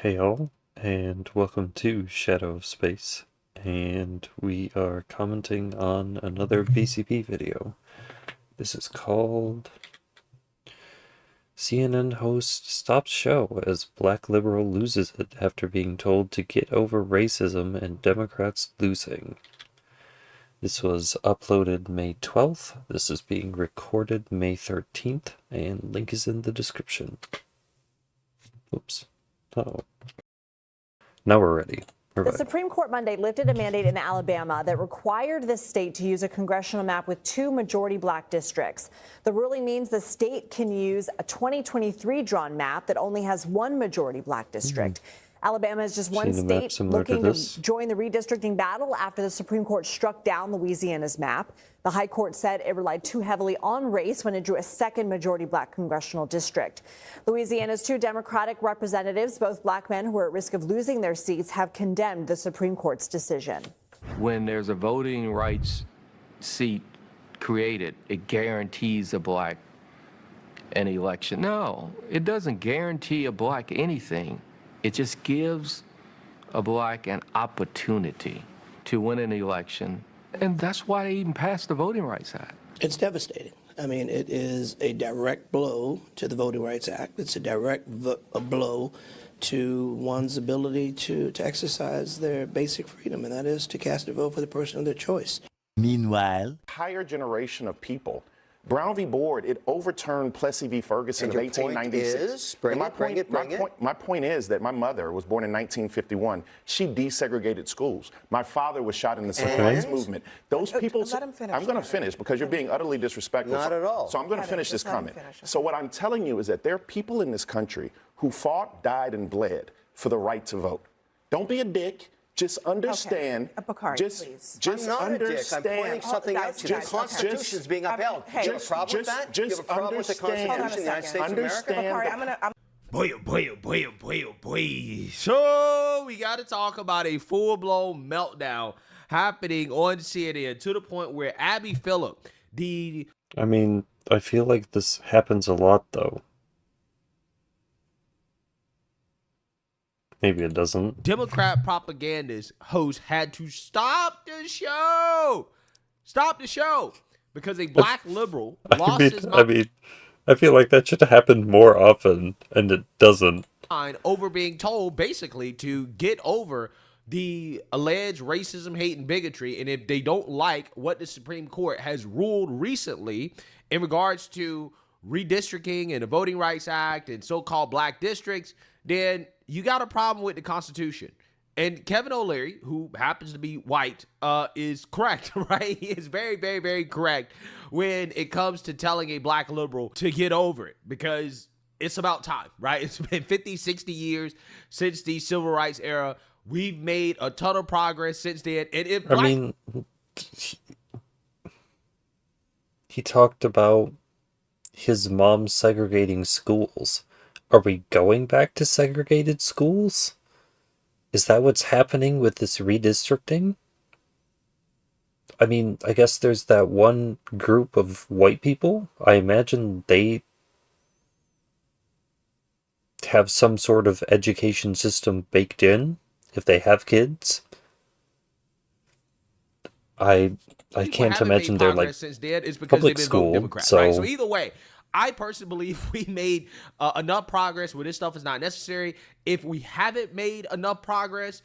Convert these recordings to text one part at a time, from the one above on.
Hey all, and welcome to Shadow of Space, and we are commenting on another BCP video. This is called CNN host stops show as black liberal loses it after being told to get over racism and Democrats losing. This was uploaded May 12th, this is being recorded May 13th, and link is in the description. Oops. Oh. Now we're ready. The Supreme Court Monday lifted a mandate in Alabama that required the state to use a congressional map with two majority black districts. The ruling means the state can use a 2023 drawn map that only has one majority black district. Alabama is just one state looking to join the redistricting battle after the Supreme Court struck down Louisiana's map. The High Court said it relied too heavily on race when it drew a second majority black congressional district. Louisiana's two Democratic representatives, both black men who are at risk of losing their seats, have condemned the Supreme Court's decision. When there's a voting rights seat created, it guarantees a black an election. No, it doesn't guarantee a black anything. It just gives a black an opportunity to win an election. And that's why they even passed the Voting Rights Act. It's devastating. I mean, it is a direct blow to the Voting Rights Act. It's a direct blow to one's ability to exercise their basic freedom, and that is to cast a vote for the person of their choice. Meanwhile, higher generation of people. Brown v. Board, it overturned Plessy v. Ferguson of 1896. My point is that my mother was born in 1951. She desegregated schools. My father was shot in the civil rights movement. Those people. I'm going to finish because you're being utterly disrespectful. Not at all. So I'm going to finish this comment. So what I'm telling you is that there are people in this country who fought, died, and bled for the right to vote. Don't be a dick. Just understand. Okay. Bakari, just I'm not understand. A dick. I'm pointing something out to you. The Constitution is being upheld. Do you have a problem with that? Do you have a problem with the Constitution of the United States of America? Bakari, boy. So we got to talk about a full-blown meltdown happening on CNN to the point where Abby Phillip, I mean, I feel like this happens a lot, though. Maybe it doesn't. Democrat propagandist host had to stop the show. Because a black liberal lost his mind. I feel like that should happen more often, and it doesn't. Over being told, basically, to get over the alleged racism, hate, and bigotry. And if they don't like what the Supreme Court has ruled recently in regards to redistricting and the Voting Rights Act and so-called black districts, then you got a problem with the Constitution. And Kevin O'Leary, who happens to be white, is correct, right? He is very, very, very correct when it comes to telling a black liberal to get over it, because it's about time, right? It's been 50, 60 years since the civil rights era. We've made a ton of progress since then. And if he talked about his mom segregating schools. Are we going back to segregated schools? Is that what's happening with this redistricting? I mean, I guess there's that one group of white people. I imagine they have some sort of education system baked in if they have kids. I can't imagine they're like since then is because public they've been school. Democrat, so right? So either way, I personally believe we made enough progress where this stuff is not necessary. If we haven't made enough progress,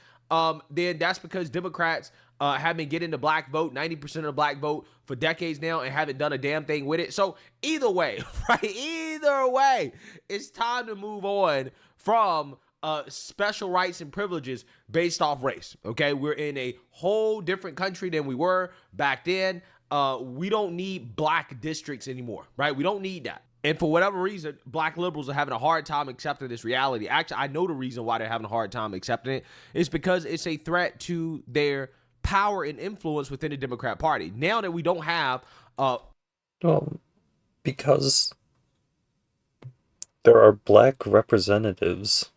then that's because Democrats have been getting the black vote, 90% of the black vote for decades now, and haven't done a damn thing with it. So either way, right? Either way, it's time to move on from special rights and privileges based off race. Okay, we're in a whole different country than we were back then. We don't need black districts anymore, right? We don't need that. And for whatever reason, black liberals are having a hard time accepting this reality. Actually, I know the reason why they're having a hard time accepting it is because it's a threat to their power and influence within the Democrat Party. Now that we don't have well, because there are black representatives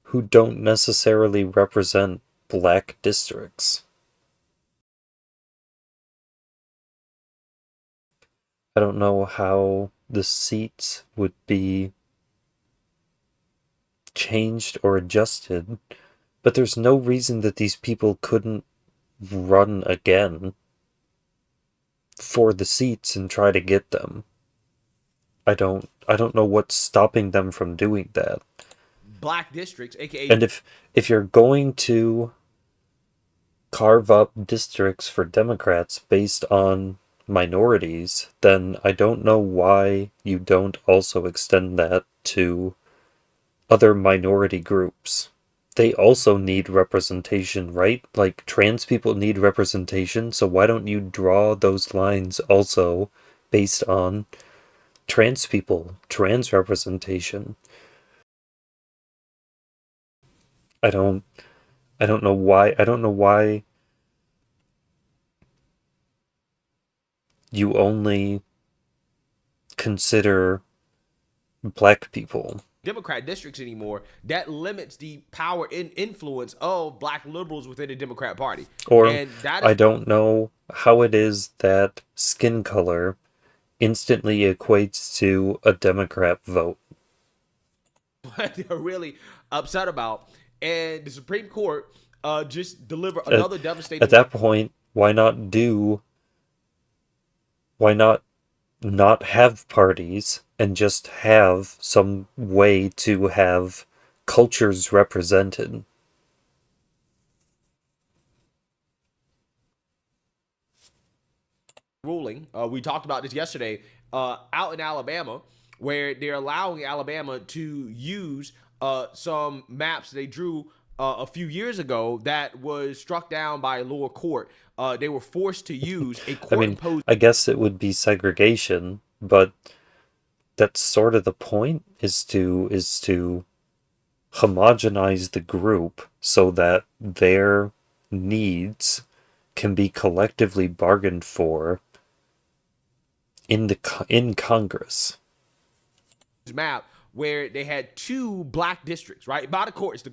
who don't necessarily represent black districts. I don't know how the seats would be changed or adjusted, but there's no reason that these people couldn't run again for the seats and try to get them. I don't know what's stopping them from doing that. Black districts, aka, and if you're going to carve up districts for Democrats based on minorities, then I don't know why you don't also extend that to other minority groups. They also need representation, right? Like, trans people need representation, so why don't you draw those lines also based on trans people, trans representation? I don't know why you only consider black people. Democrat districts anymore. That limits the power and influence of black liberals within the Democrat Party. Or and that is, I don't know how it is that skin color instantly equates to a Democrat vote. what they're really upset about. And the Supreme Court just delivered another devastating. At that point, why not not have parties and just have some way to have cultures represented? Ruling. We talked about this yesterday out in Alabama, where they're allowing Alabama to use some maps they drew a few years ago that was struck down by a lower court. They were forced to use a court-imposed. I guess it would be segregation, but that's sort of the point, is to homogenize the group so that their needs can be collectively bargained for in Congress. Map where they had 2 black districts, right? By the courts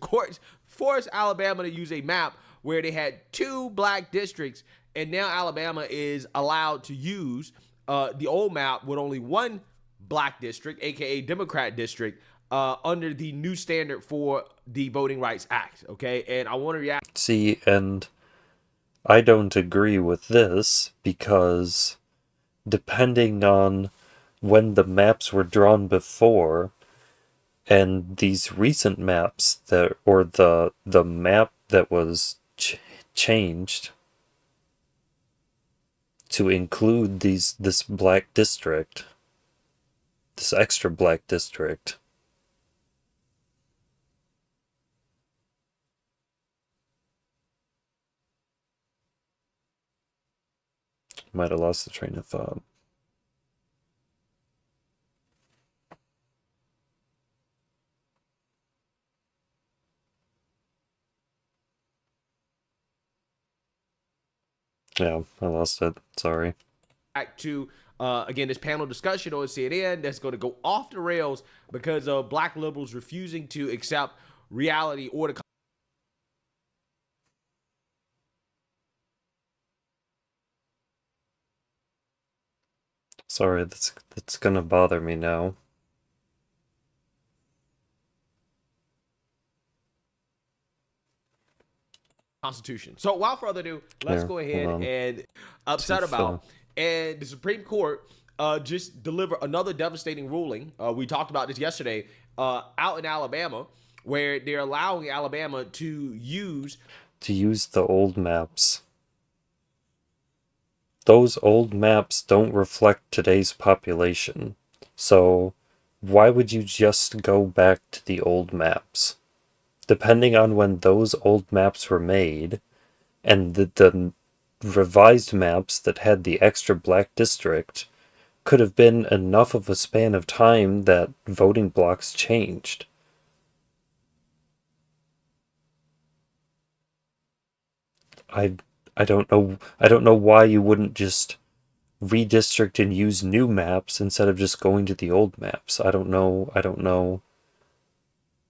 forced Alabama to use a map where they had 2 black districts, and now Alabama is allowed to use the old map with only 1 black district, aka Democrat district, under the new standard for the Voting Rights Act. Okay, and I want to react. See, and I don't agree with this, because depending on when the maps were drawn before, and these recent maps or the map that was changed to include this black district, this extra black district, might have lost the train of thought. Yeah, I lost it. Sorry. Back to again this panel discussion on CNN that's going to go off the rails because of black liberals refusing to accept reality or the. Sorry, that's gonna bother me now. Constitution. So without further ado, let's go ahead and upset about. And the Supreme Court just delivered another devastating ruling. We talked about this yesterday out in Alabama, where they're allowing Alabama to use the old maps. Those old maps don't reflect today's population. So why would you just go back to the old maps? Depending on when those old maps were made, and the revised maps that had the extra black district could have been enough of a span of time that voting blocks changed. I don't know why you wouldn't just redistrict and use new maps instead of just going to the old maps. I don't know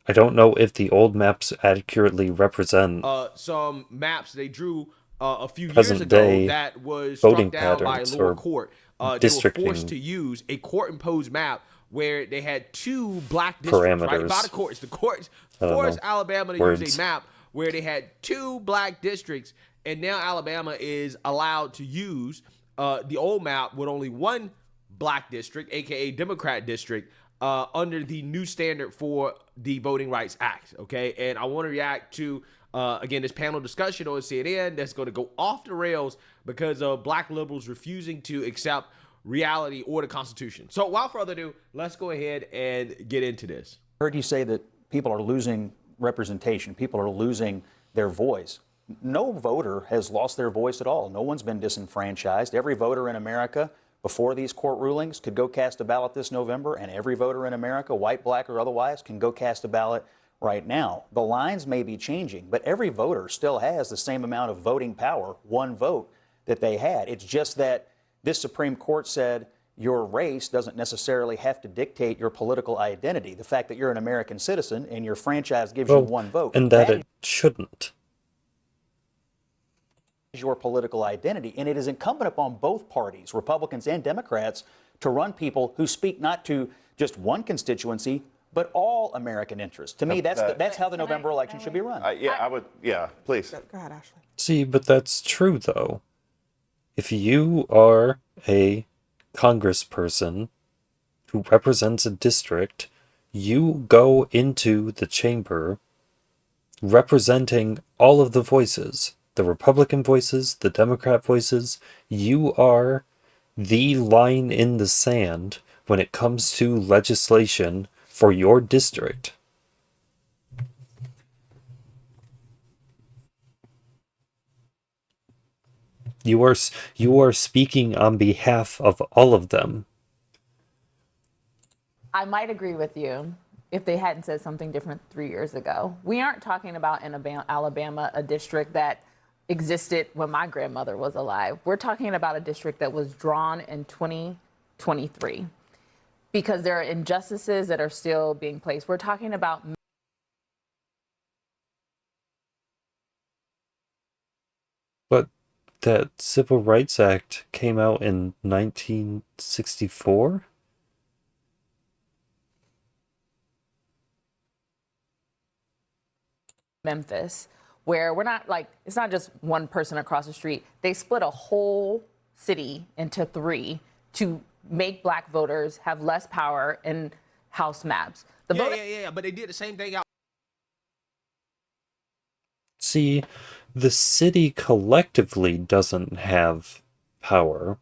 if the old maps accurately represent some maps they drew a few years ago that was struck down by a lower court. They were forced to use a court-imposed map where they had 2 black districts, right? By the courts. The courts forced Alabama to use a map where they had 2 black districts, and now Alabama is allowed to use the old map with only 1 black district, aka Democrat district, under the new standard for the Voting Rights Act. Okay, and I want to react to again this panel discussion on CNN that's going to go off the rails because of black liberals refusing to accept reality or the Constitution. So without further ado, let's go ahead and get into this. I heard you say that people are losing representation. People are losing their voice. No voter has lost their voice at all. No one's been disenfranchised. Every voter in America before these court rulings could go cast a ballot this November, and every voter in America, white, black, or otherwise, can go cast a ballot right now. The lines may be changing, but every voter still has the same amount of voting power, 1 vote, that they had. It's just that this Supreme Court said your race doesn't necessarily have to dictate your political identity. The fact that you're an American citizen and your franchise gives you 1 vote. And that it shouldn't. Your political identity, and it is incumbent upon both parties, Republicans and Democrats, to run people who speak not to just one constituency, but all American interests. To me, that's how the November election should be run. Yeah, please. Go ahead, Ashley. See, but that's true, though. If you are a congressperson who represents a district, you go into the chamber representing all of the voices. The Republican voices, the Democrat voices. You are the line in the sand when it comes to legislation for your district. You are speaking on behalf of all of them. I might agree with you if they hadn't said something different 3 years ago. We aren't talking about in Alabama a district that existed when my grandmother was alive. We're talking about a district that was drawn in 2023 because there are injustices that are still being placed. We're talking about But that Civil Rights Act came out in 1964? Memphis, where we're not like, it's not just one person across the street. They split a whole city into 3 to make black voters have less power in house maps. But they did the same thing out. See, the city collectively doesn't have power.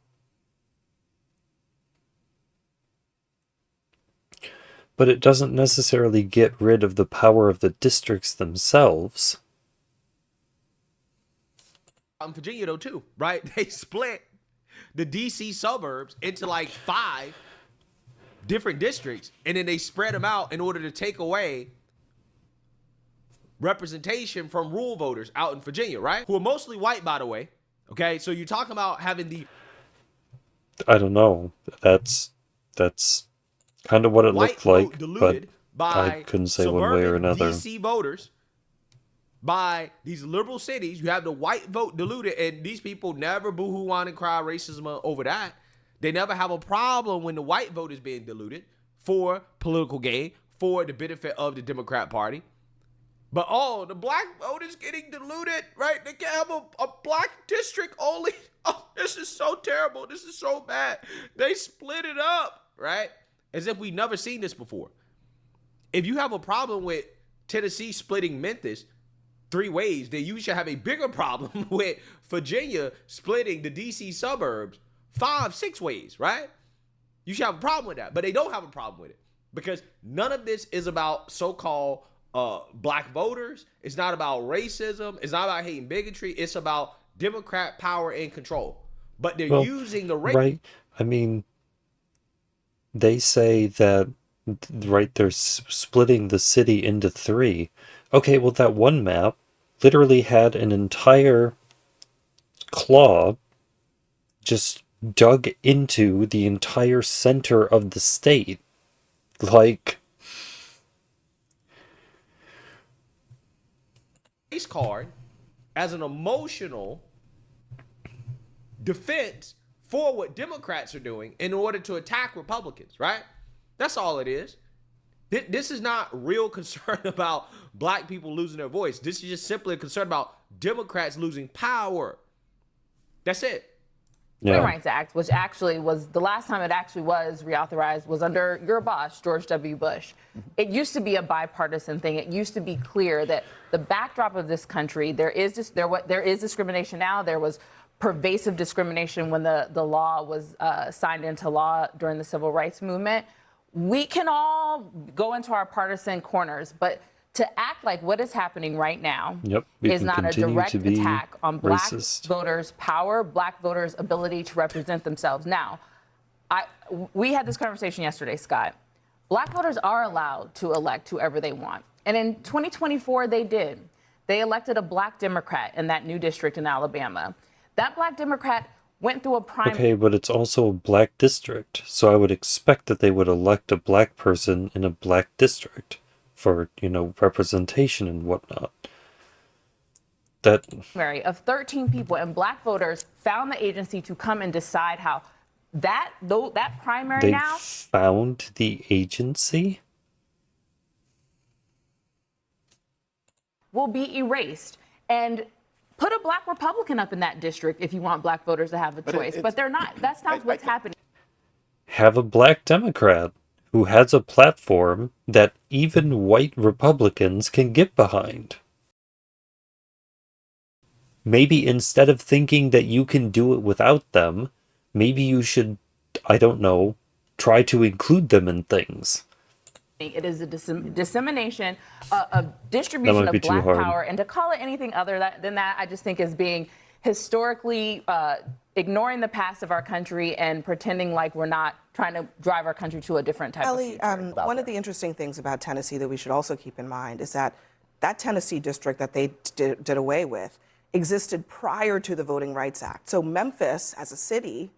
But it doesn't necessarily get rid of the power of the districts themselves. Virginia, though, too, right? They split the D.C. suburbs into like 5 different districts, and then they spread them out in order to take away representation from rural voters out in Virginia, right? Who are mostly white, by the way. Okay, so you're talking about having the... I don't know. That's kind of what it looked like, but I couldn't say one way or another. DC voters by these liberal cities. You have the white vote diluted, and these people never boo-hoo, whine, and cry racism over that. They never have a problem when the white vote is being diluted for political gain, for the benefit of the Democrat Party. But the black vote is getting diluted, right? They can't have a black district only. Oh, this is so terrible. This is so bad. They split it up, right? As if we've never seen this before. If you have a problem with Tennessee splitting Memphis 3 ways, then you should have a bigger problem with Virginia splitting the D.C. suburbs 5, 6 ways, right? You should have a problem with that. But they don't have a problem with it because none of this is about so-called black voters. It's not about racism. It's not about hating bigotry. It's about Democrat power and control. But they're using the race. Right. I mean, they say that, right, they're splitting the city into 3. Okay, well, that one map literally had an entire claw just dug into the entire center of the state. Like... race card as an emotional defense for what Democrats are doing in order to attack Republicans, right? That's all it is. This is not real concern about black people losing their voice. This is just simply a concern about Democrats losing power. That's it. Voting Rights Act, which actually was the last time it actually was reauthorized, was under your boss, George W. Bush. It used to be a bipartisan thing. It used to be clear that the backdrop of this country, there is discrimination now. There was pervasive discrimination when the law was signed into law during the civil rights movement. We can all go into our partisan corners, but to act like what is happening right now is not a direct attack on black voters' power, black voters' ability to represent themselves. Now, we had this conversation yesterday, Scott. Black voters are allowed to elect whoever they want. And in 2024, they did. They elected a black Democrat in that new district in Alabama. That black Democrat went through a primary. Okay, but it's also a black district, so I would expect that they would elect a black person in a black district for, representation and whatnot. That of 13 people, and black voters found the agency to come and decide how that primary they now found the agency will be erased. And put a black Republican up in that district if you want black voters to have a choice. But they're not. That's not what's happening. Have a black Democrat who has a platform that even white Republicans can get behind. Maybe instead of thinking that you can do it without them, maybe you should, I don't know, try to include them in things. It is a dissemination, a distribution of black power, and to call it anything other than that, I just think is being historically ignoring the past of our country and pretending like we're not trying to drive our country to a different type of future. One of the interesting things about Tennessee that we should also keep in mind is that Tennessee district that they did away with existed prior to the Voting Rights Act. So Memphis, as a city,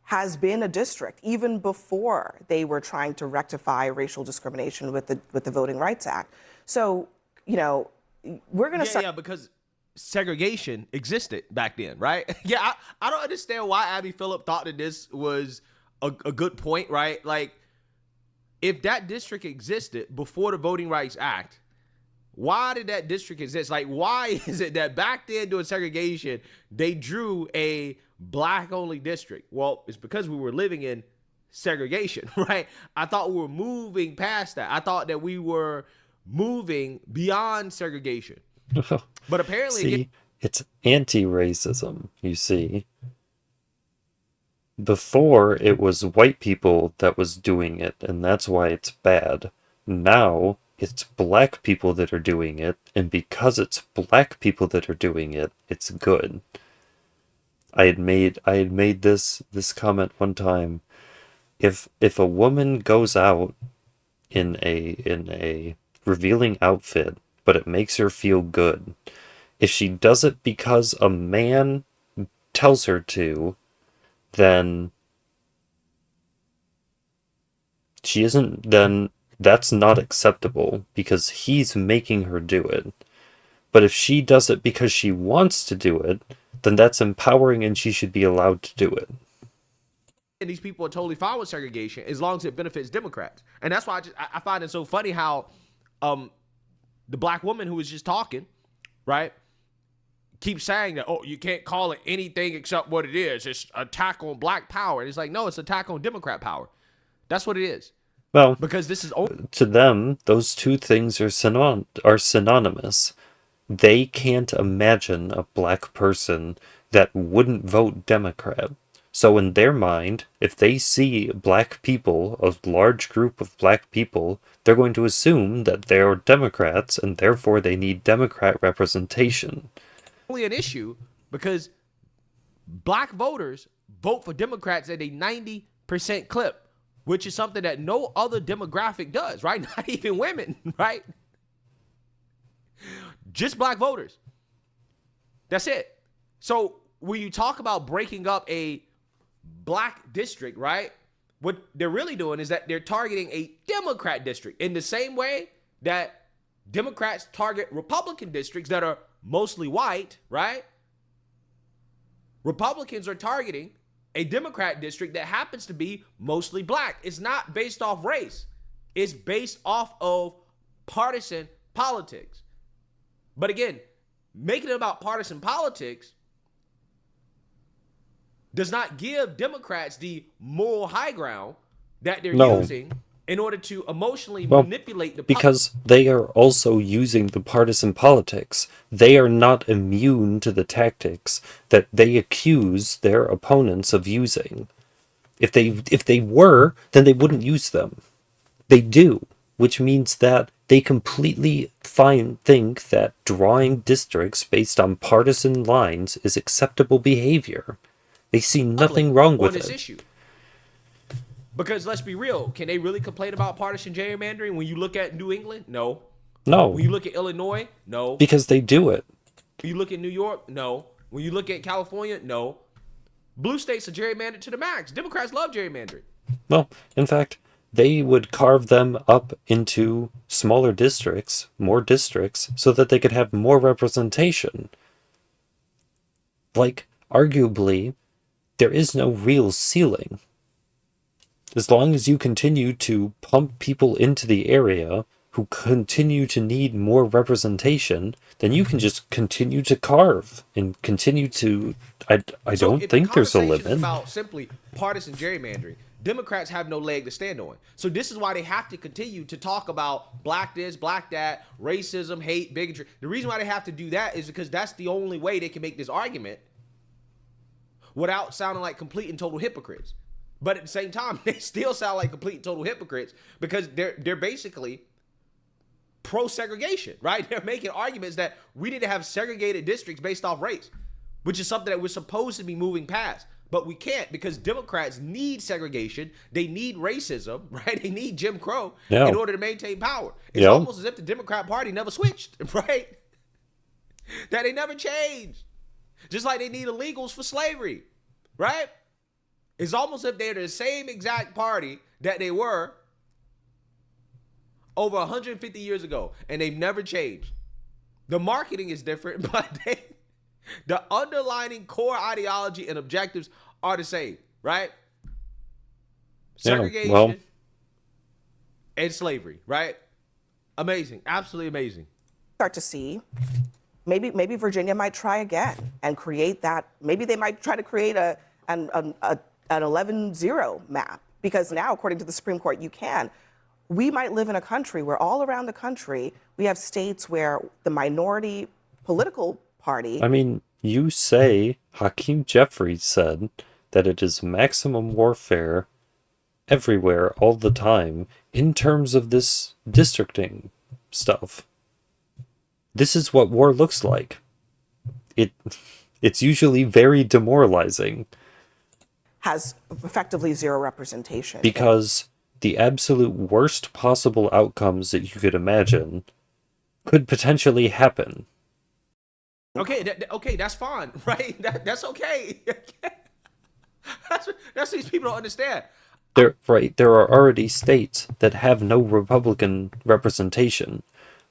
has been a district even before they were trying to rectify racial discrimination with the Voting Rights Act. So, we're going to because segregation existed back then, right? I don't understand why Abby Phillip thought that this was a good point, right? Like, if that district existed before the Voting Rights Act, why did that district exist? Like, why is it that back then during segregation, they drew a black-only district? Well, it's because we were living in segregation, right? I thought we were moving past that. I thought that we were moving beyond segregation. But apparently... it's anti-racism, you see. Before, it was white people that was doing it, and that's why it's bad. Now, it's black people that are doing it, and because it's black people that are doing it, it's good. I had made this comment one time. If a woman goes out in a revealing outfit, but it makes her feel good, if she does it because a man tells her to, then that's not acceptable because he's making her do it. But if she does it because she wants to do it, then that's empowering and she should be allowed to do it. And these people are totally fine with segregation as long as it benefits Democrats. And that's why I find it so funny how the black woman who was just talking, right, keeps saying that, oh, you can't call it anything except what it is. It's attack on black power. And it's like, no, it's attack on Democrat power. That's what it is. Well, because this is to them, those two things are synonymous. They can't imagine a black person that wouldn't vote Democrat. So in their mind, if they see black people, a large group of black people, they're going to assume that they're Democrats and therefore they need Democrat representation. Only an issue because black voters vote for Democrats at a 90% clip, which is something that no other demographic does, right? Not even women, right? Just black voters. That's it. So when you talk about breaking up a black district, right? What they're really doing is that they're targeting a Democrat district in the same way that Democrats target Republican districts that are mostly white, right? Republicans are targeting a Democrat district that happens to be mostly black. It's not based off race. It's based off of partisan politics. But again, making it about partisan politics does not give Democrats the moral high ground that they're using in order to emotionally manipulate the public. Because they are also using the partisan politics. They are not immune to the tactics that they accuse their opponents of using. If they were, then they wouldn't use them. They do, which means that they completely think that drawing districts based on partisan lines is acceptable behavior. They see nothing wrong with this it. Issue. Because let's be real, can they really complain about partisan gerrymandering when you look at New England? No. No. When you look at Illinois? No. Because they do it. When you look at New York? No. When you look at California? No. Blue states are gerrymandered to the max. Democrats love gerrymandering. Well, in fact, they would carve them up into smaller districts, more districts, so that they could have more representation. Like, arguably, there is no real ceiling. As long as you continue to pump people into the area who continue to need more representation, then you can just continue to carve and continue to... I don't think there's a limit. Is about simply partisan gerrymandering. Democrats have no leg to stand on. So this is why they have to continue to talk about black this, black that, racism, hate, bigotry. The reason why they have to do that is because that's the only way they can make this argument without sounding like complete and total hypocrites. But at the same time, they still sound like complete and total hypocrites because they're basically pro-segregation, right? They're making arguments that we need to have segregated districts based off race, which is something that we're supposed to be moving past. But we can't because Democrats need segregation. They need racism, right? They need Jim Crow in order to maintain power. It's almost as if the Democrat Party never switched, right? That they never changed. Just like they need illegals for slavery, right? It's almost as if they're the same exact party that they were over 150 years ago, and they've never changed. The marketing is different, but the underlying core ideology and objectives are the same, right? Segregation and slavery, right? Amazing, absolutely amazing. Start to see, maybe Virginia might try again and create that. Maybe they might try to create an 11-0 map, because now, according to the Supreme Court, you can. We might live in a country where all around the country, we have states where the minority political party... I mean, you say, Hakeem Jeffries said that it is maximum warfare everywhere, all the time, in terms of this districting stuff. This is what war looks like. It's usually very demoralizing. Has effectively zero representation. Because the absolute worst possible outcomes that you could imagine could potentially happen. Okay, that's fine, right? That's okay. that's what these people don't understand. There are already states that have no Republican representation.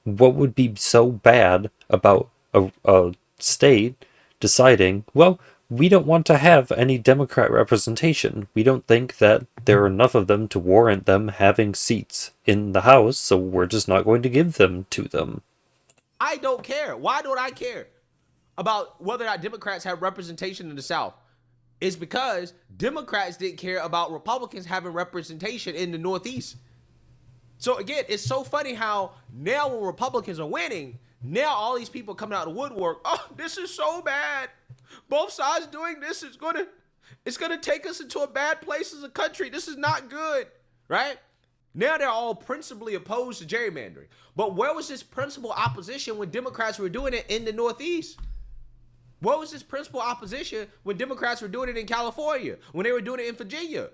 What would be so bad about a state deciding, well, we don't want to have any Democrat representation. We don't think that there are enough of them to warrant them having seats in the House, so we're just not going to give them to them. I don't care. Why don't I care about whether or not Democrats have representation in the South? It's because Democrats didn't care about Republicans having representation in the Northeast. So again, it's so funny how now when Republicans are winning, now all these people coming out of the woodwork, oh, this is so bad. Both sides doing this is it's gonna take us into a bad place as a country. This is not good, right? Now they're all principally opposed to gerrymandering. But where was this principal opposition when Democrats were doing it in the Northeast? What was this principal opposition when Democrats were doing it in California, when they were doing it in Virginia?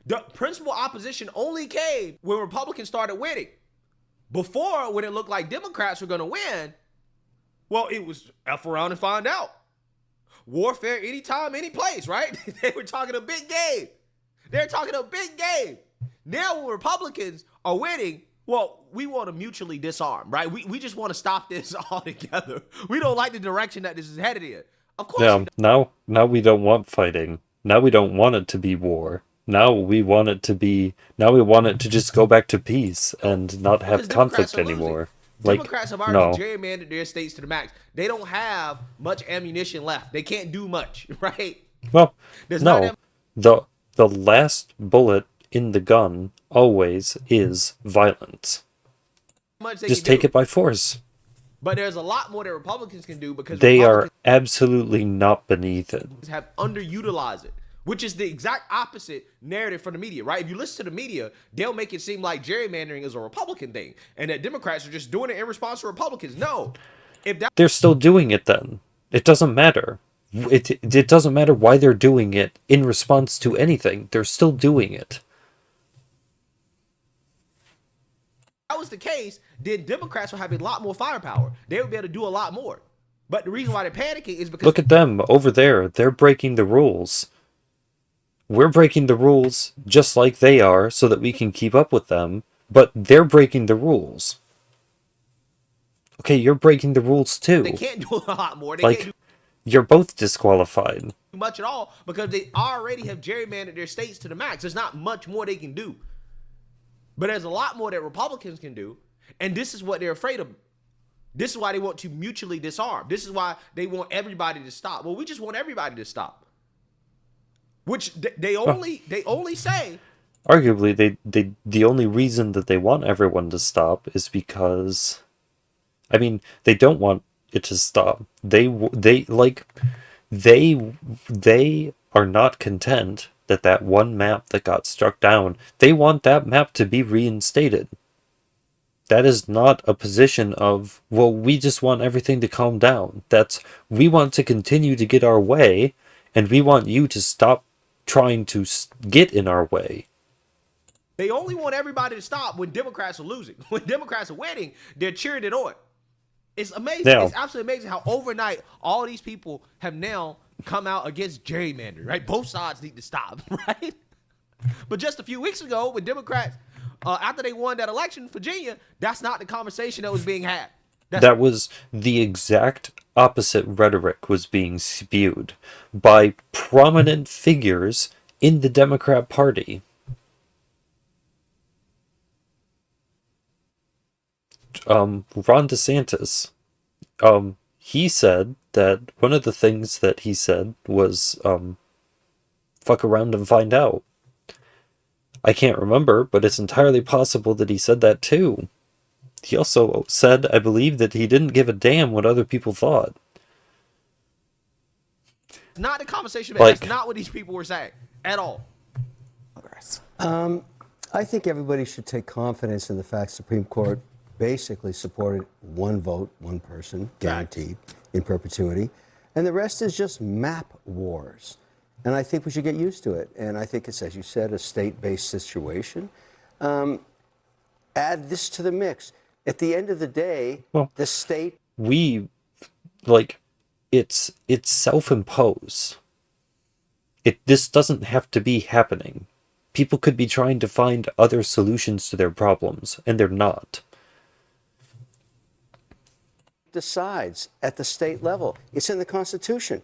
The principal opposition only came when Republicans started winning. Before, when it looked like Democrats were going to win, well, it was F around and find out. Warfare anytime, any place, right? They were talking a big game. They're talking a big game. Now when Republicans are winning, well, we want to mutually disarm, right? We just want to stop this altogether. We don't like the direction that this is headed in. Of course. Yeah, now we don't want fighting. Now we don't want it to be war. Now we want it to just go back to peace and not have conflict anymore. Like, Democrats have already gerrymandered their states to the max. They don't have much ammunition left. They can't do much, right? Well, no. The last bullet in the gun always is violence. Just take it by force. But there's a lot more that Republicans can do because they are absolutely not beneath it. Have underutilized it, which is the exact opposite narrative from the media, right? If you listen to the media, they'll make it seem like gerrymandering is a Republican thing and that Democrats are just doing it in response to Republicans. No. They're still doing it then. It doesn't matter. It doesn't matter why they're doing it in response to anything. They're still doing it. If that was the case, then Democrats will have a lot more firepower. They would be able to do a lot more. But the reason why they're panicking is because... Look at them over there. They're breaking the rules. We're breaking the rules just like they are so that we can keep up with them. But they're breaking the rules. Okay, you're breaking the rules too. They can't do a lot more. They can't do... You're both disqualified. Much at all because they already have gerrymandered their states to the max. There's not much more they can do. But there's a lot more that Republicans can do. And this is what they're afraid of. This is why they want to mutually disarm. This is why they want everybody to stop. Well, we just want everybody to stop. Which they only say. Arguably, the only reason that they want everyone to stop is because, I mean, they don't want it to stop. They are not content that one map that got struck down, they want that map to be reinstated. That is not a position of, well, we just want everything to calm down. That's, we want to continue to get our way, and we want you to stop trying to get in our way. They only want everybody to stop when Democrats are losing. When Democrats are winning, they're cheering it on. It's amazing. Now, it's absolutely amazing how overnight all these people have now come out against gerrymandering, right? Both sides need to stop, right? But just a few weeks ago, when Democrats, after they won that election in Virginia, that's not the conversation that was being had. That was the exact opposite rhetoric was being spewed by prominent figures in the Democrat Party. Ron DeSantis, he said that one of the things that he said was, fuck around and find out. I can't remember, but it's entirely possible that he said that too. He also said, I believe, that he didn't give a damn what other people thought. Not the conversation, man. That's not what these people were saying at all. I think everybody should take confidence in the fact Supreme Court basically supported one vote, one person, guaranteed in perpetuity. And the rest is just map wars. And I think we should get used to it. And I think it's, as you said, a state-based situation. Add this to the mix. At the end of the day, the state... It's self-imposed. This doesn't have to be happening. People could be trying to find other solutions to their problems, and they're not. Decides at the state level. It's in the Constitution.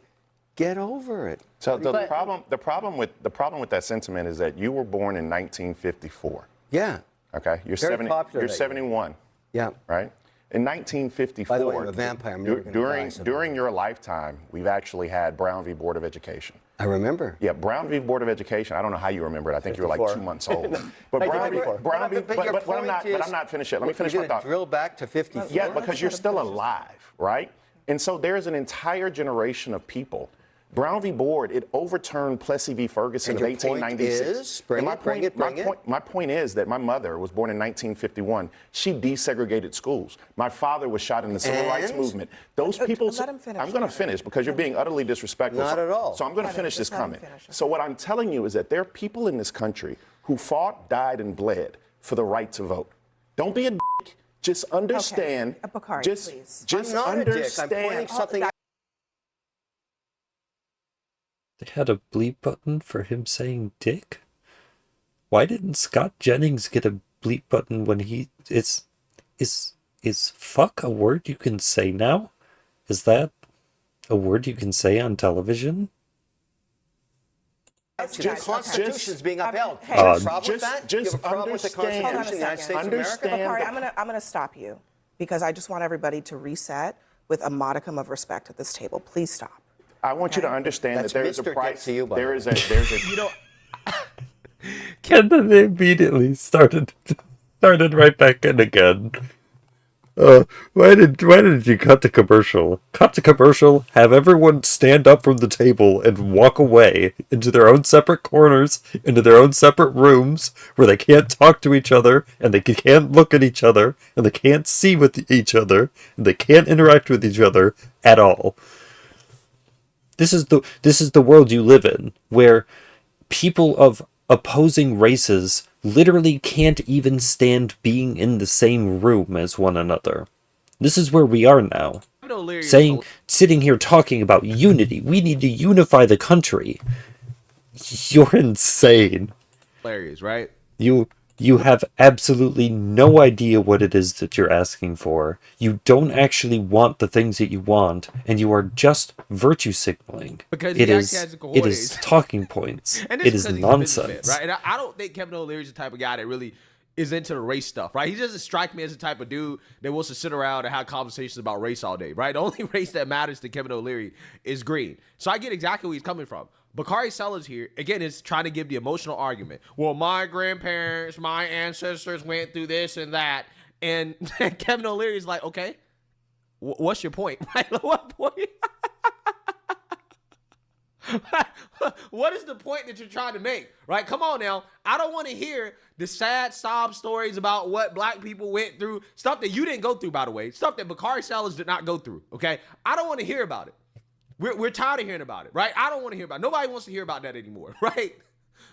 Get over it. So the problem with that sentiment is that you were born in 1954. Yeah. Okay. You're 71. Yeah. Right. In 1954. By the way, I'm a vampire. I'm during your lifetime, we've actually had Brown v. Board of Education. I remember. Yeah, Brown v. Board of Education. I don't know how you remember it. I think 54. You were like 2 months old. But I'm not finished yet. Let me finish my thought. Drill back to 54. Yeah, because you're still alive, right? And so there's an entire generation of people. Brown v. Board, it overturned Plessy v. Ferguson of 1896. My point is that my mother was born in 1951. She desegregated schools. My father was shot in the civil rights movement. Those people... I'm going to finish because you're being utterly disrespectful. Not at all. So I'm going to finish this comment. So what I'm telling you is that there are people in this country who fought, died, and bled for the right to vote. Don't be a dick. Just understand. Okay. Bakari, just please. I'm not understand. A dick. I'm pointing something out. They had a bleep button for him saying dick? Why didn't Scott Jennings get a bleep button when he... Is fuck a word you can say now? Is that a word you can say on television? The Constitution is being upheld. Hey, Do you have a problem with that? Do you have a problem with the Hold Constitution on of the United States of America? Bakari, I'm going to stop you because I just want everybody to reset with a modicum of respect at this table. Please stop. I want you to understand that there is a price. There's a You know, And then they immediately started right back in again. Why did you cut the commercial? Cut the commercial, have everyone stand up from the table and walk away into their own separate corners, into their own separate rooms where they can't talk to each other and they can't look at each other and they can't see with each other and they can't interact with each other at all. This is the world you live in, where people of opposing races literally can't even stand being in the same room as one another. This is where we are now. Sitting here talking about unity. We need to unify the country. You're insane. Hilarious, right? You have absolutely no idea what it is that you're asking for. You don't actually want the things that you want, and you are just virtue signaling. Because it is talking points. And it is nonsense. Right? And I don't think Kevin O'Leary's the type of guy that really is into the race stuff, right? He doesn't strike me as the type of dude that wants to sit around and have conversations about race all day, right? The only race that matters to Kevin O'Leary is green. So I get exactly where he's coming from. Bakari Sellers here, again, is trying to give the emotional argument. Well, my grandparents, my ancestors went through this and that. And Kevin O'Leary is like, okay, what's your point? What point? What is the point that you're trying to make, right? Come on now. I don't want to hear the sad sob stories about what black people went through, stuff that you didn't go through, by the way, stuff that Bakari Sellers did not go through, okay? I don't want to hear about it. We're tired of hearing about it, right? I don't want to hear about it. Nobody wants to hear about that anymore, right?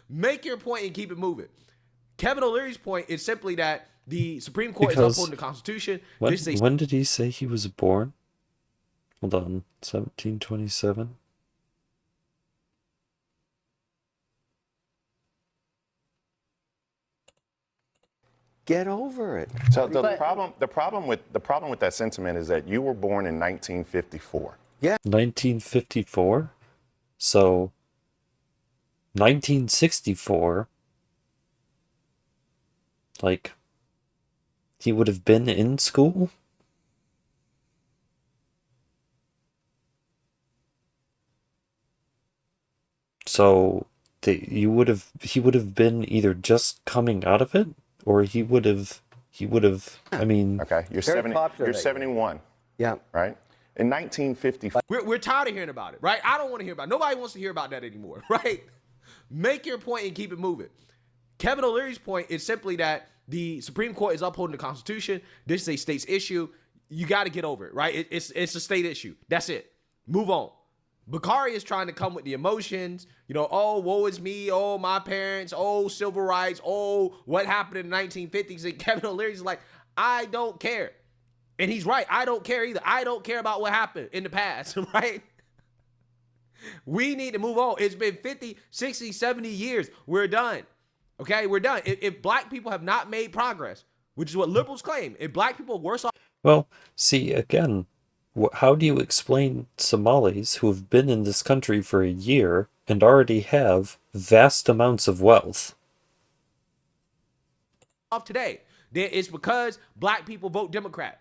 Make your point and keep it moving. Kevin O'Leary's point is simply that the Supreme Court is upholding the Constitution. When did he say he was born? Hold on, 1727? Get over it. So the problem with that sentiment is that you were born in 1954. Yeah. 1954? So 1964, like, he would have been in school? So he would have been either just coming out of it, or he would have, I mean... Okay, you're 71. Yeah. Right? In 1954... We're tired of hearing about it, right? I don't want to hear about it. Nobody wants to hear about that anymore, right? Make your point and keep it moving. Kevin O'Leary's point is simply that the Supreme Court is upholding the Constitution. This is a state's issue. You got to get over it, right? It's a state issue. That's it. Move on. Bakari is trying to come with the emotions, oh, woe is me, oh, my parents, oh, civil rights, oh, what happened in the 1950s. And Kevin O'Leary's like, I don't care. And he's right. I don't care either. I don't care about what happened in the past, right? We need to move on. It's been 50, 60, 70 years. We're done. Okay, we're done. If black people have not made progress, which is what liberals claim, if black people are worse off... Well, see, again, how do you explain Somalis who have been in this country for a year and already have vast amounts of wealth? Today, it's because black people vote Democrat.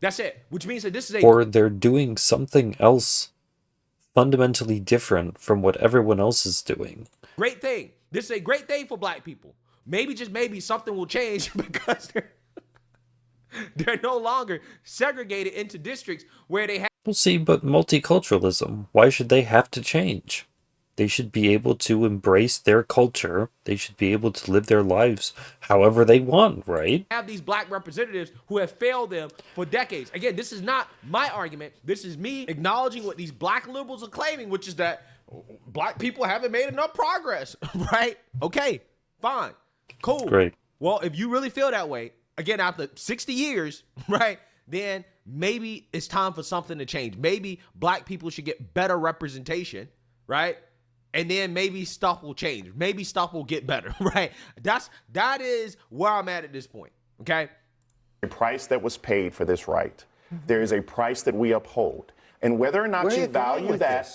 That's it. Which means that this is or they're doing something else fundamentally different from what everyone else is doing. Great thing. This is a great thing for black people. Maybe, just maybe, something will change because they're no longer segregated into districts where they have... Well, see, but multiculturalism, why should they have to change? They should be able to embrace their culture. They should be able to live their lives however they want, right? Have these black representatives who have failed them for decades. Again, this is not my argument. This is me acknowledging what these black liberals are claiming, which is that black people haven't made enough progress, right? Okay, fine, cool. Great. Well, if you really feel that way, again, after 60 years, right, then maybe it's time for something to change. Maybe black people should get better representation, right? And then maybe stuff will change. Maybe stuff will get better, right? That is where I'm at this point, okay? A price that was paid for this right. There is a price that we uphold. And whether or not you value that,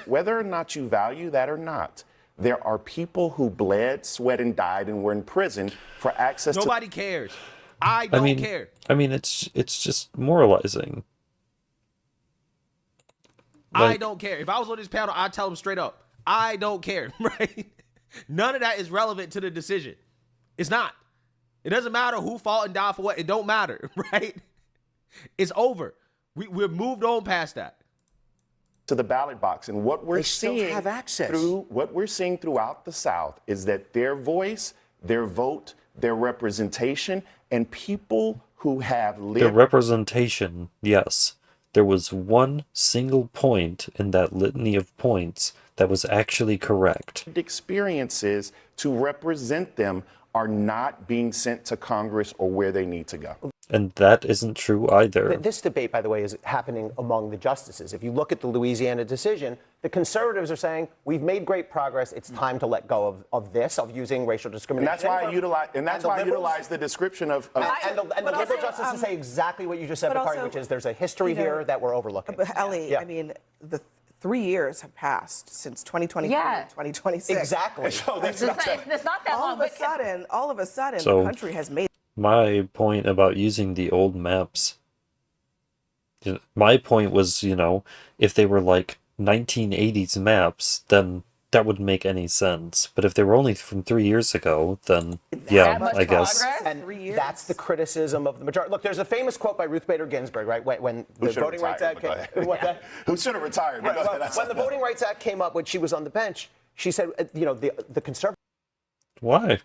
whether or not you value that or not, There are people who bled, sweat, and died and were imprisoned for access to... Nobody cares. I don't care. I mean, it's just moralizing. I don't care. If I was on this panel, I'd tell them straight up, I don't care, right? None of that is relevant to the decision. It's not. It doesn't matter who fought and died for what. It don't matter, right? It's over. We've moved on past that. To the ballot box, and what we're seeing have access. what we're seeing throughout the South is that their voice, their vote, their representation, and people who have lived... The representation, yes. There was one single point in that litany of points that was actually correct. experiences to represent them are not being sent to Congress or where they need to go. And that isn't true either. This debate, by the way, is happening among the justices. If you look at the Louisiana decision, the conservatives are saying, we've made great progress. It's time to let go of this, of using racial discrimination. And that's why I utilize the description of... And the liberal justices say exactly what you just said, Bakari, which is there's a history here that we're overlooking. But Ellie, I mean, the 3 years have passed since 2023 and 2026. Exactly. So it's not that long. All of a sudden, So, the country has made... My point about using the old maps, my point was, if they were like 1980s maps, then that wouldn't make any sense. But if they were only from 3 years ago, then yeah, I guess. And that's the criticism of the majority. Look, there's a famous quote by Ruth Bader Ginsburg, right? When the Voting Rights Act came... Who should have retired? Right, when the Voting Rights Act came up, when she was on the bench, she said, the conservative... Why?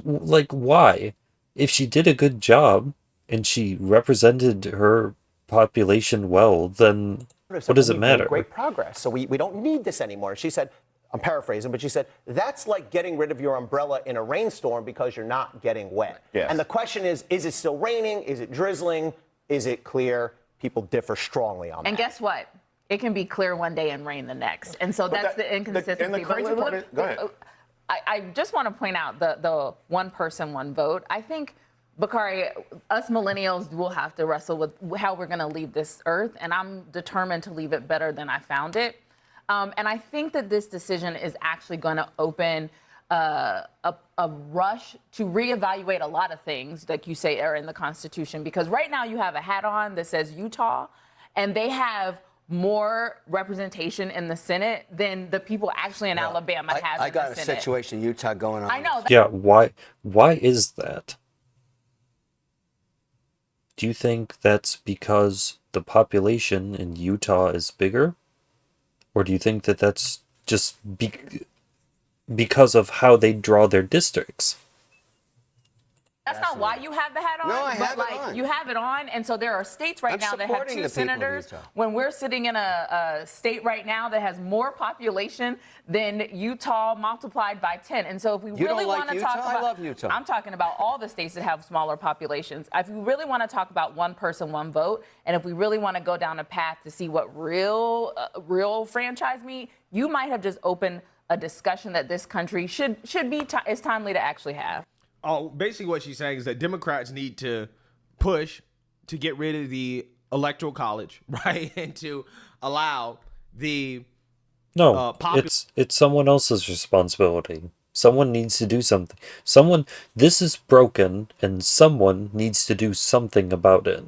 Like, why? If she did a good job and she represented her population well, then what does it matter? Great progress. So we don't need this anymore. She said, I'm paraphrasing, but she said, that's like getting rid of your umbrella in a rainstorm because you're not getting wet. Yes. And the question is it still raining? Is it drizzling? Is it clear? People differ strongly on that. And guess what? It can be clear one day and rain the next. And so that's the inconsistency. And the crazy part is, go ahead. I just want to point out the one person, one vote. I think, Bakari, us millennials will have to wrestle with how we're going to leave this earth, and I'm determined to leave it better than I found it. And I think that this decision is actually going to open a rush to reevaluate a lot of things, like you say, are in the Constitution. Because right now you have a hat on that says Utah, and they have more representation in the Senate than the people actually in Alabama have in the Senate. I got a situation in Utah going on. I know. Yeah, why is that? Do you think that's because the population in Utah is bigger? Or do you think that that's just because of how they draw their districts? That's not why you have the hat on. No, I have but it on. You have it on, and so there are states right now that have supporting two the people of senators. Utah. When we're sitting in a state right now that has more population than Utah multiplied by 10, and so if we You really don't like want to Utah? talk about, I love Utah. I'm talking about all the states that have smaller populations. If we really want to talk about one person, one vote, and if we really want to go down a path to see what real franchise mean, you might have just opened a discussion that this country should be. It's timely to actually have. Oh, basically what she's saying is that Democrats need to push to get rid of the Electoral College, right? And to allow the it's someone else's responsibility. Someone needs to do something. This is broken, and someone needs to do something about it.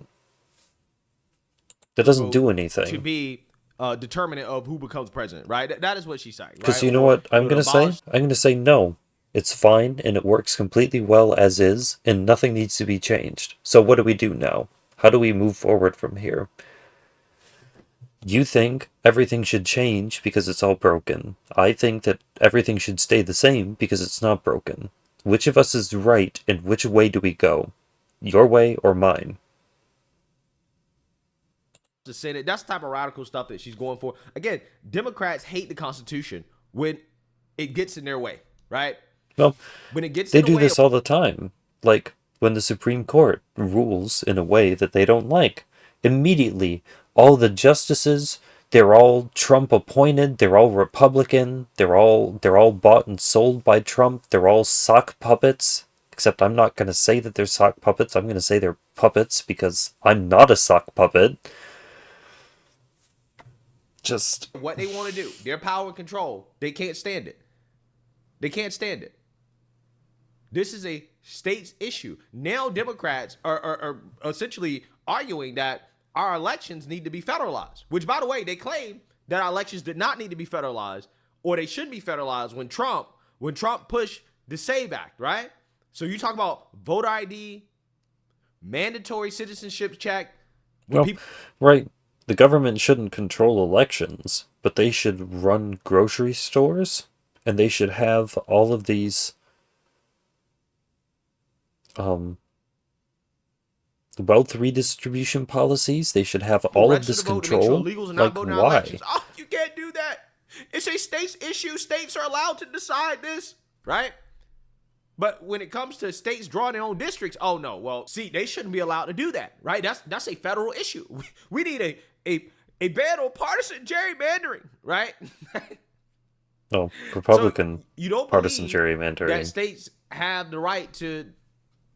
That doesn't do anything. To be determinant of who becomes president, right? That is what she's saying. Because right? you know what I'm going to say? I'm going to say no. It's fine, and it works completely well as is, and nothing needs to be changed. So what do we do now? How do we move forward from here? You think everything should change because it's all broken. I think that everything should stay the same because it's not broken. Which of us is right, and which way do we go? Your way or mine? To say that's the type of radical stuff that she's going for. Again, Democrats hate the Constitution when it gets in their way, right? Well, when it gets they in the do way this all the time. Like when the Supreme Court rules in a way that they don't like. Immediately, all the justices, they're all Trump appointed, they're all Republican, they're all bought and sold by Trump, they're all sock puppets. Except I'm not going to say that they're sock puppets, I'm going to say they're puppets because I'm not a sock puppet. just what they want to do, their power and control, they can't stand it. They can't stand it. This is a state's issue. Now Democrats are essentially arguing that our elections need to be federalized, which, by the way, they claim that our elections did not need to be federalized, or they should be federalized when Trump pushed the SAVE Act, right? So you talk about voter ID, mandatory citizenship check. Right. The government shouldn't control elections, but they should run grocery stores, and they should have all of these wealth redistribution policies. They should have all of this control. Like, why? Oh, you can't do that. It's a state's issue. States are allowed to decide this, right? But when it comes to states drawing their own districts, oh no, well, see, they shouldn't be allowed to do that, right? That's a federal issue. We need a ban on partisan gerrymandering, right? No, Republican So you don't partisan believe gerrymandering. that states have the right to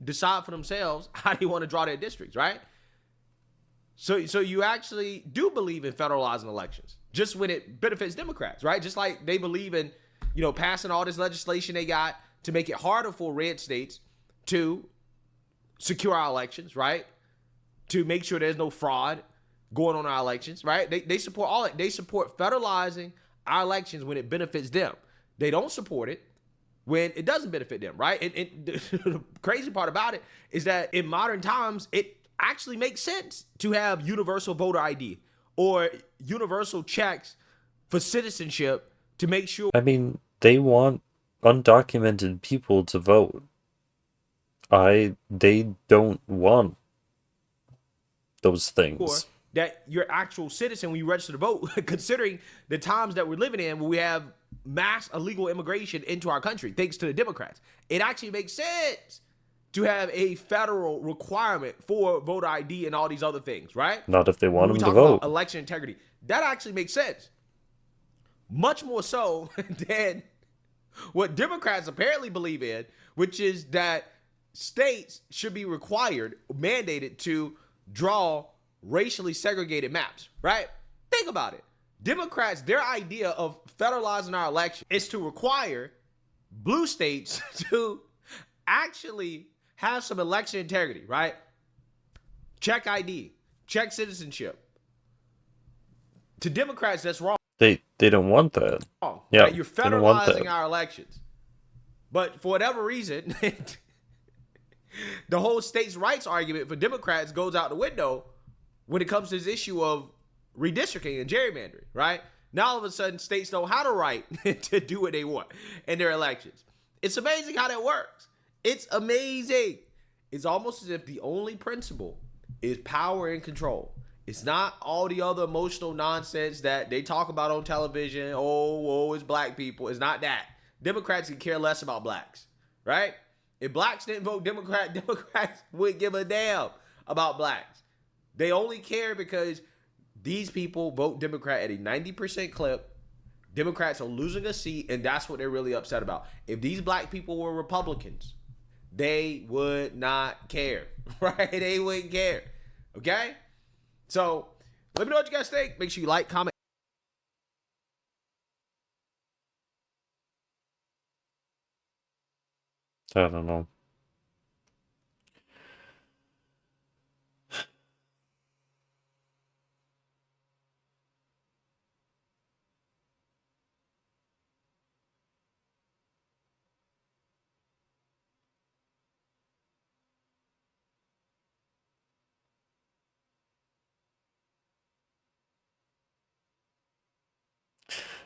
decide for themselves how they want to draw their districts, right? So you actually do believe in federalizing elections, just when it benefits Democrats, right? Just like they believe in, passing all this legislation they got to make it harder for red states to secure our elections, right? To make sure there's no fraud going on in our elections, right? They support all it. They support federalizing our elections when it benefits them. They don't support it when it doesn't benefit them, right? And the crazy part about it is that in modern times, it actually makes sense to have universal voter ID or universal checks for citizenship to make sure. I mean, they want undocumented people to vote. They don't want those things. That you're actual citizen when you register to vote, considering the times that we're living in where we have mass illegal immigration into our country, thanks to the Democrats. It actually makes sense to have a federal requirement for voter ID and all these other things, right? Not if they want When them we to talk vote. about election integrity. That actually makes sense. Much more so than what Democrats apparently believe in, which is that states should be mandated to draw racially segregated maps, right? Think about it. Democrats, their idea of federalizing our election is to require blue states to actually have some election integrity, right? Check ID, check citizenship. To Democrats, that's wrong. They don't want that. Yeah, Right? You're they don't want federalizing that. our elections. But for whatever reason, the whole states' rights argument for Democrats goes out the window when it comes to this issue of redistricting and gerrymandering, right? Now all of a sudden states know how to write to do what they want in their elections. It's amazing how that works. It's amazing. It's almost as if the only principle is power and control. It's not all the other emotional nonsense that they talk about on television. Oh, it's black people. It's not that. Democrats can care less about blacks, right? If blacks didn't vote Democrat, Democrats wouldn't give a damn about blacks. They only care because these people vote Democrat at a 90% clip. Democrats are losing a seat, and that's what they're really upset about. If these black people were Republicans, they would not care, right? They wouldn't care, okay? So let me know what you guys think. Make sure you like, comment. I don't know.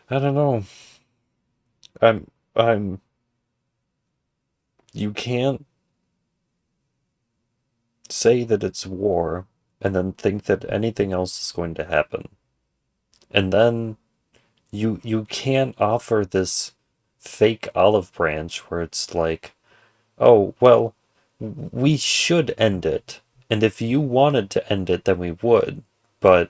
I don't know. I'm you can't say that it's war and then think that anything else is going to happen. And then you can't offer this fake olive branch where it's like, oh, well, we should end it. And if you wanted to end it, then we would. But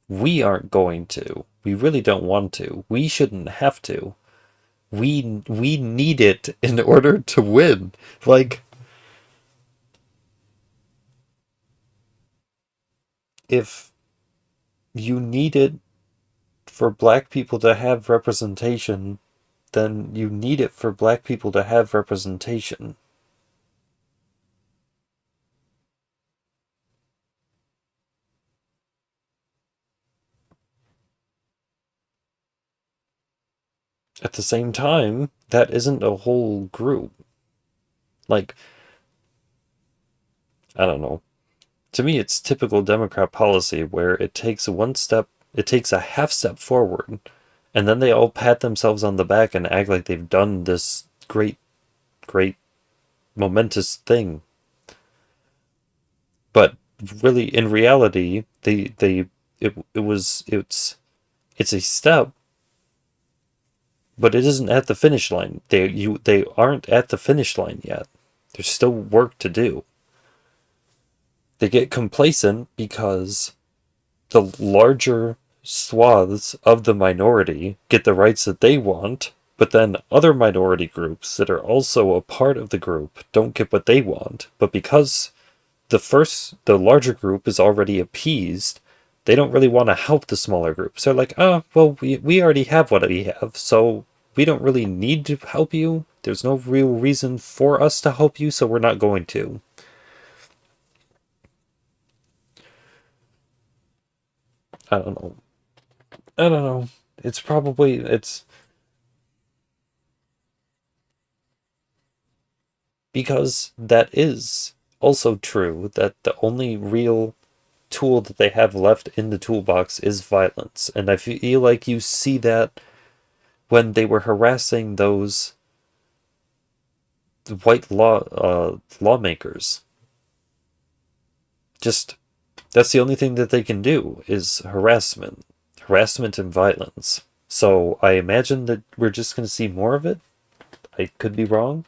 we aren't going to. We really don't want to. We shouldn't have to. We need it in order to win. Like, if you need it for black people to have representation, then you need it for black people to have representation. At the same time, that isn't a whole group. Like, I don't know. To me, it's typical Democrat policy where it takes a half step forward, and then they all pat themselves on the back and act like they've done this great, momentous thing. But really, in reality, it's a step, but it isn't at the finish line. They aren't at the finish line yet. There's still work to do. They get complacent because the larger swaths of the minority get the rights that they want, but then other minority groups that are also a part of the group don't get what they want. But because the larger group is already appeased, they don't really want to help the smaller groups. They're like, well, we already have what we have, so we don't really need to help you. There's no real reason for us to help you, so we're not going to. I don't know. It's because that is also true that the only real tool that they have left in the toolbox is violence. And I feel like you see that when they were harassing those white lawmakers. Just, that's the only thing that they can do is harassment and violence. So I imagine that we're just going to see more of it. I could be wrong.